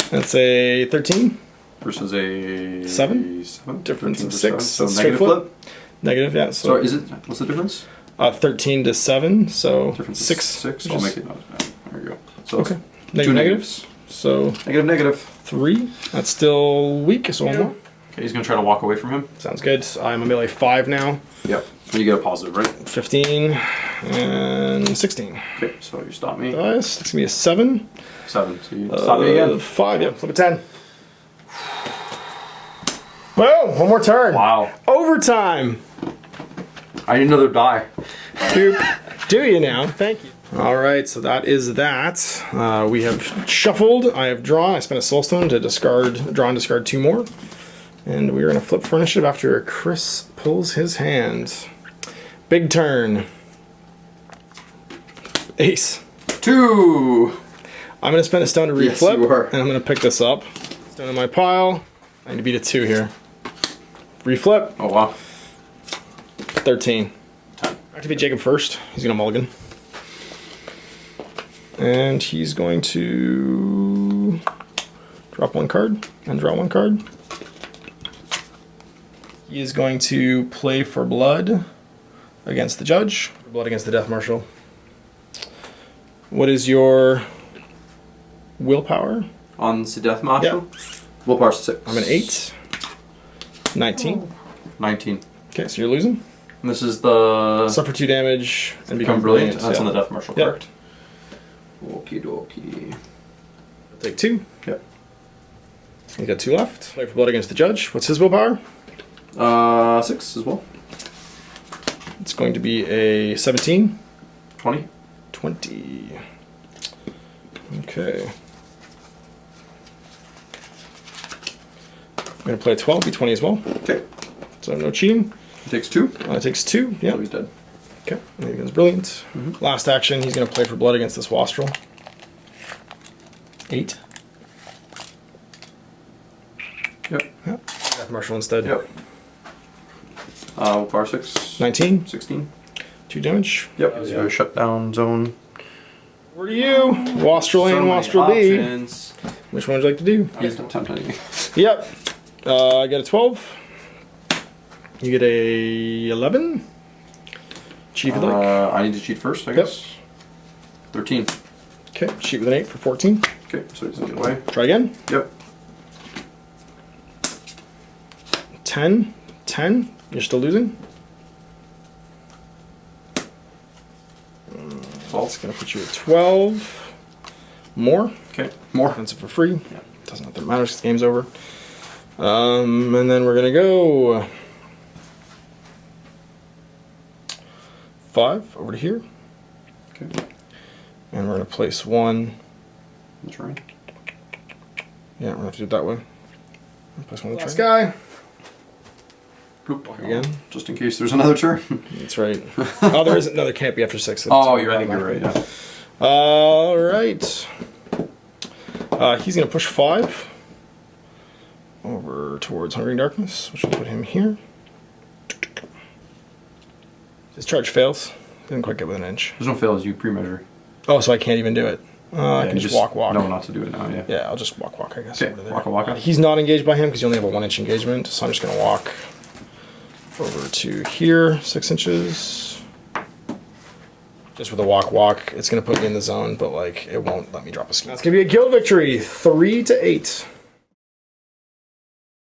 That's a 13. Versus a 7. 7. Difference of 7. 6. So Straight negative flip. Negative, yeah. So is it? What's the difference? 13 to 7, so Difference 6. 6. I'll make it not as bad. There we go. So Okay. it's Negative, two negatives. So Negative. 3. That's still weak, so one more. Okay, he's gonna try to walk away from him. Sounds good. I'm a melee 5 now. Yep. You get a positive, right? 15 and 16. Okay, so you stop me. Dice. That's gonna be a 7. 7. So you stop me again. 5. Yeah. Flip a 10. Boom! One more turn. Wow. Overtime. I need another die. Doop. Do you now? Thank you. All right, so that is that. We have shuffled. I have drawn. I spent a soulstone to draw and discard 2 more. And we're going to flip for initiative after Chris pulls his hand. Big turn. Ace. 2. I'm going to spend a stone to Yes, reflip. you are. And I'm going to pick this up. Stone in my pile. I need to beat a 2 here. Reflip. Oh wow. 13. 10. Activate Jacob first. He's going to mulligan. And he's going to drop 1 card and draw 1 card. He is going to play for blood against the judge. Blood against the Death Marshal. What is your willpower? On the Death Marshal? Willpower 6. I'm an 8. 19. 19. Okay, so you're losing. And this is the... Suffer 2 damage and Become brilliant. That's yeah. on the Death Marshal, Yep. correct? Okie dokie. Take 2. Yep. He's got 2 left. Play for blood against the judge. What's his willpower? 6 as well. It's going to be a 17. 20. 20. Okay. I'm going to play a 12, be 20 as well. Okay. So no cheating. He takes 2. It takes 2. Yeah. Oh, he's dead. Okay. And he becomes brilliant. Last action, he's going to play for blood against this Wastrel. 8. Yep. Yep. Death Marshal instead. Yep. Willpower 6. 19. 16. 2 damage. Yep. He's a shutdown zone. Over to you. Wastrel A and Wastrel B. Which one would you like to do? He's attempting. Yep. I get a 12. You get a 11. Cheat if you like. I need to cheat first, I guess. 13. Okay, cheat with an 8 for 14. Okay, so he's gonna get away. Try again. Yep. 10. 10. You're still losing. That's going to put you at 12. More. Okay, more. That's it for free. Yeah. Doesn't have to matter because the game's over. And then we're going to go 5 over to here. Okay. And we're going to place 1. That's right. Yeah, we're going to have to do it that way. Place 1 on the last guy. Poop. Again. Just in case there's another turn. That's right. Oh, there isn't. No, there can't be after 6. Oh, I think you're right, yeah. All right. He's going to push 5 over towards Hungering Darkness, which will put him here. His charge fails. Didn't quite get within an inch. There's no fails, you pre-measure. Oh, so I can't even do it. I can just walk. No, not to do it now, yeah. Yeah, I'll just walk, I guess. Okay, over there. walk. He's not engaged by him because you only have a 1-inch engagement, so I'm just going to walk over to here, 6 inches. Just with a walk. It's going to put me in the zone, but like it won't let me drop a ski. That's going to be a guild victory, 3-8.